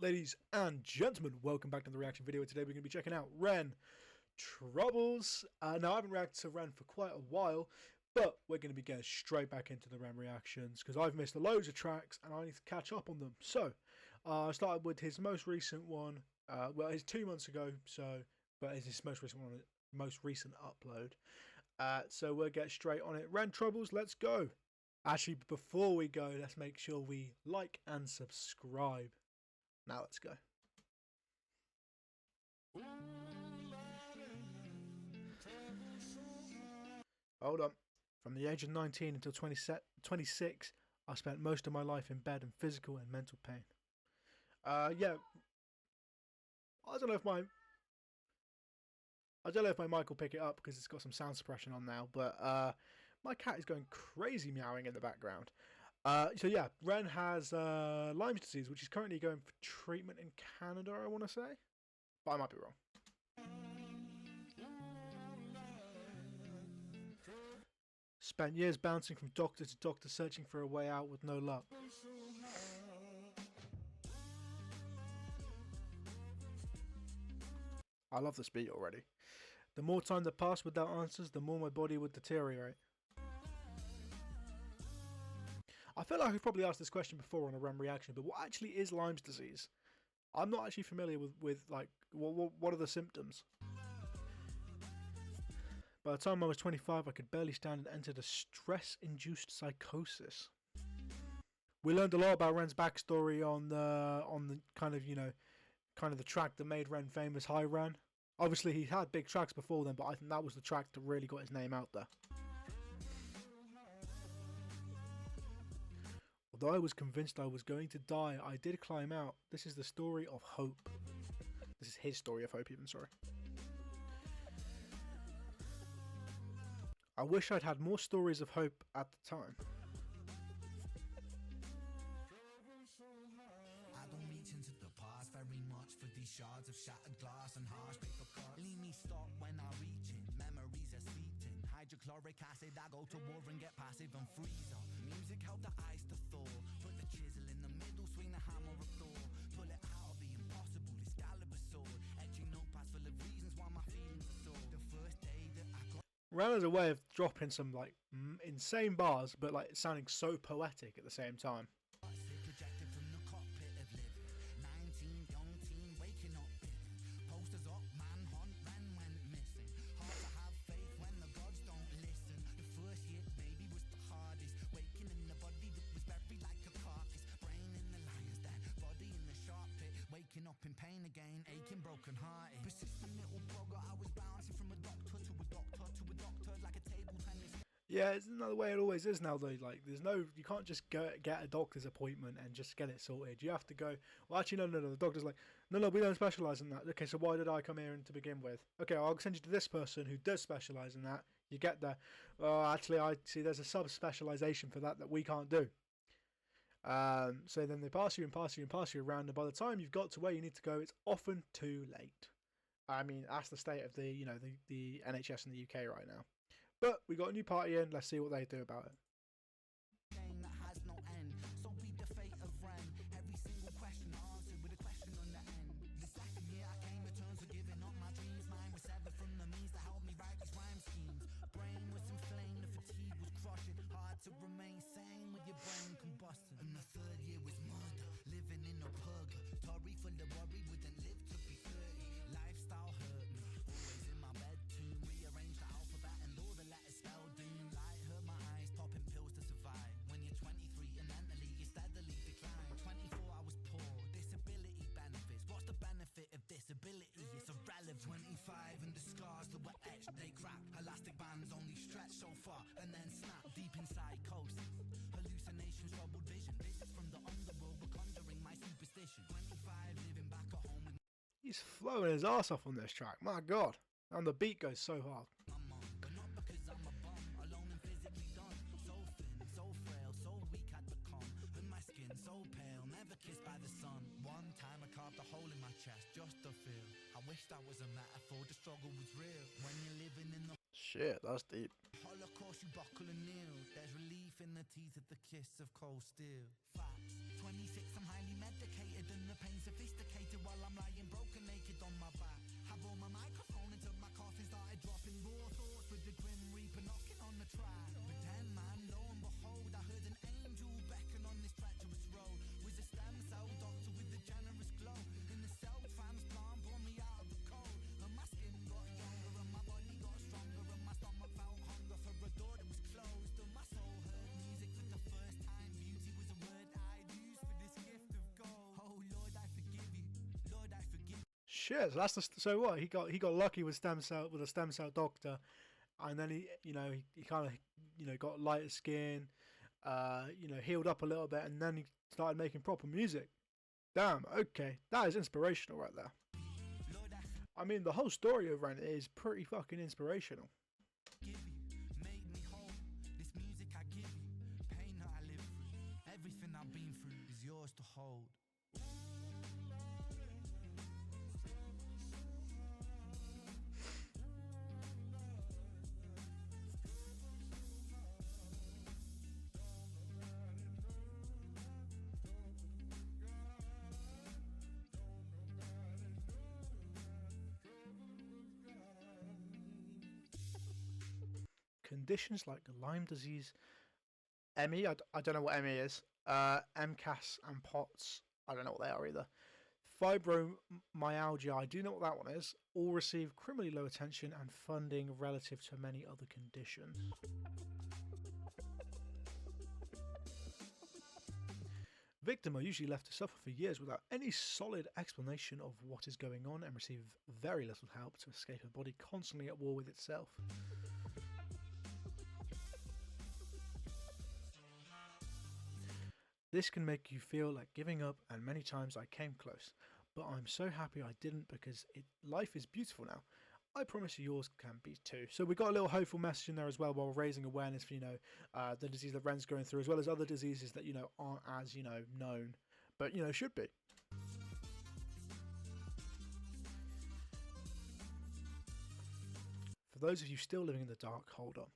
Ladies and gentlemen, welcome back to the reaction video. Today we're going to be checking out Ren Troubles. Now I haven't reacted to Ren for quite a while, but we're going to be getting straight back into the Ren reactions because I've missed loads of tracks and I need to catch up on them. So I started with his most recent one, well, it's 2 months ago, but it's his most recent one, most recent upload. So we'll get straight on it. Ren Troubles, let's go. Actually, before we go, let's make sure we like and subscribe. Now let's go. Hold on. From the age of 19 until 26, I spent most of my life in bed in physical and mental pain. Yeah. I don't know if my mic will pick it up because it's got some sound suppression on now, but my cat is going crazy meowing in the background. So yeah, Ren has Lyme's disease, which is currently going for treatment in Canada, I want to say, but I might be wrong. Spent years bouncing from doctor to doctor, searching for a way out with no luck. I love this beat already. The more time that passed without answers, the more my body would deteriorate. I feel like I've probably asked this question before on a Ren reaction, but what actually is Lyme's disease? I'm not actually familiar with like, what are the symptoms? By the time I was 25, I could barely stand and entered a stress-induced psychosis. We learned a lot about Ren's backstory on the kind of the track that made Ren famous, Hi Ren. Obviously, he had big tracks before then, but I think that was the track that really got his name out there. Although I was convinced I was going to die, I did climb out. This is the story of hope. This is his story of hope, even, sorry. I wish I'd had more stories of hope at the time. I don't reach into the past very much for these shards of shattered glass and harsh paper cuts. Leave me stop when I reach in, memories are seeped in. Hydrochloric acid, I go to war and get passive and freeze up. Music helped the ice to thaw. Put the chisel in the middle, swing the hammer of Thor. Pull it out of the impossible, Excalibur sword. Etching notepads full of reasons why my feelings are sore. The first day that I got Ren has a way of dropping some like insane bars, but like sounding so poetic at the same time. rejected from the cockpit of living. 19, young teen, waking up bitter. Posters up, manhunt, Ren went missing. Hard to have faith when the gods don't listen. The first hit maybe was the hardest. Waking in the body that was buried like a carcass. Brain in the lion's den, body in the sharp pit. Waking up in pain again, aching, broken hearted. Persistent little blogger, I was bouncing from a doctor to a doctor to a doctor like a table tennis. Yeah, it's another way it always is now though. Like, you can't just get a doctor's appointment and just get it sorted. You have to go, well, actually, no. The doctor's like, no, we don't specialise in that. Okay, so why did I come here to begin with? Okay, I'll send you to this person who does specialise in that. You get there. Well, actually, I see there's a sub-specialisation for that we can't do. So then they pass you around, and by the time you've got to where you need to go, it's often too late. I mean, that's the state of the NHS in the UK right now. But we got a new party in. Let's see what they do about it. Game that has no end. So be the fate of Ren. Every single question answered with a question on the end. The second year I came, returns were giving up my dreams. Mine was severed from the means that helped me write these rhyme schemes. Brain was inflamed, the fatigue was crushing. Hard to remain sane with your brain combusting. And the third year was murder, living in a purgatory full of worry. Wouldn't live to be 30. Lifestyle hurt me. Always in my bed tomb, rearranged the alphabet and all the letters spell doom. Light hurt my eyes, popping pills to survive. When you're 23 and mentally you steadily decline. 24 I was poor, disability benefits. What's the benefit of disability? It's irrelevant. 25 and the scars that were etched, they crack. Elastic bands only stretch so far and then snap. Deep in psychosis, hallucinations, troubled vision. Visits from the underworld were conjuring my superstition. 25 living back at home with He's flowing his ass off on this track. My God, and the beat goes so hard. my mum, but not because I'm a bum, alone and physically done. So thin, so frail, so weak I'd become, and my skin so pale, never kissed by the sun. One time I carved a hole in my chest just to feel. I wish that was a metaphor, the struggle was real. When you're living in the Shit, that's deep. Holocaust, you buckle and kneel. There's relief in the teeth of the kiss of cold steel. Facts. 26, I'm highly medicated and the pain sophisticated. the grim reaper knocking on the track. But then, man, lo and behold, I heard an angel beckon on this treacherous road. Was a stem cell doctor with a generous glow. In the cell transplant, brought me out of the cold. And my skin got younger, and my body got stronger, and my stomach felt hunger for a door that was closed. And my soul heard music for the first time. Beauty was a word I'd use for this gift of gold. Oh Lord, I forgive you. Lord, I forgive you. Shit, so that's so what he got lucky with a stem cell doctor, and then he kind of got lighter skin, healed up a little bit, and then he started making proper music. Damn, okay, that is inspirational right there. I mean, the whole story of Ren is pretty fucking inspirational. Give you, made me whole. This music I give you, pain that I live through. Everything I've been through is yours to hold. Conditions like Lyme disease, ME, I don't know what ME is, MCAS and POTS, I don't know what they are either. Fibromyalgia, I do know what that one is, all receive criminally low attention and funding relative to many other conditions. Victims are usually left to suffer for years without any solid explanation of what is going on and receive very little help to escape a body constantly at war with itself. This can make you feel like giving up, and many times I came close, but I'm so happy I didn't because life is beautiful now. I promise you yours can be too. So we got a little hopeful message in there as well, while raising awareness for the disease that Ren's going through, as well as other diseases that aren't as known, but should be. For those of you still living in the dark, hold on.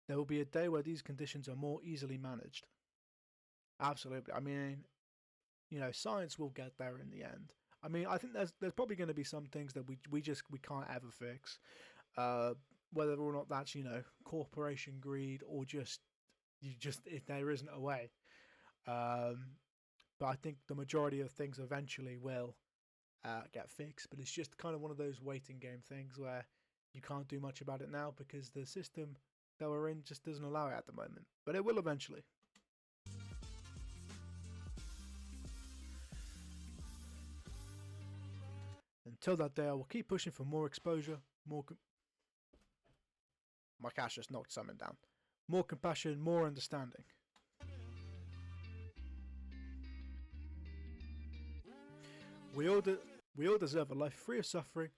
There will be a day where these conditions are more easily managed. Absolutely. I mean, science will get there in the end. I mean, I think there's probably going to be some things that we can't ever fix, whether or not that's corporation greed or just if there isn't a way. But I think the majority of things eventually will get fixed. But it's just kind of one of those waiting game things where you can't do much about it now because the system that we're in just doesn't allow it at the moment. But it will eventually. Until that day, I will keep pushing for more exposure, my cat's just knocked something down. More compassion, more understanding. We all deserve a life free of suffering,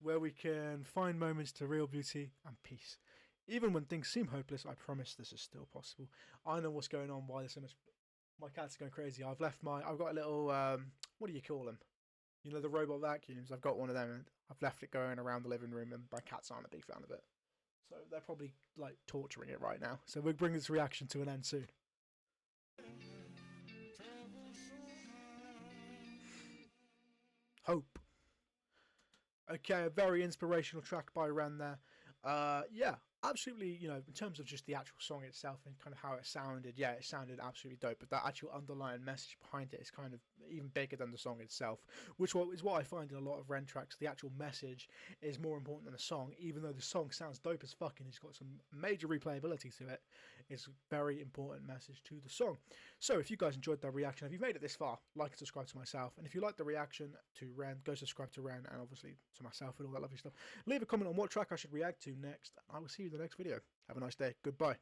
where we can find moments to real beauty and peace. Even when things seem hopeless, I promise this is still possible. I know what's going on, why there's so much. My cat's going crazy. I've got a little, what do you call them? The robot vacuums. I've got one of them and I've left it going around the living room and my cats aren't a big fan of it. So they're probably torturing it right now. So we'll bring this reaction to an end soon. Hope. Okay, a very inspirational track by Ren there. Yeah, absolutely, in terms of just the actual song itself and kind of how it sounded, it sounded absolutely dope, but that actual underlying message behind it is kind of even bigger than the song itself, which is what I find in a lot of Ren tracks. The actual message is more important than the song, even though the song sounds dope as fuck and it's got some major replayability to it. It's a very important message to the song. So if you guys enjoyed that reaction, if you've made it this far, like and subscribe to myself, and if you like the reaction to Ren, go subscribe to Ren and obviously to myself and all that lovely stuff. Leave a comment on what track I should react to next. I will see you in the next video. Have a nice day. Goodbye.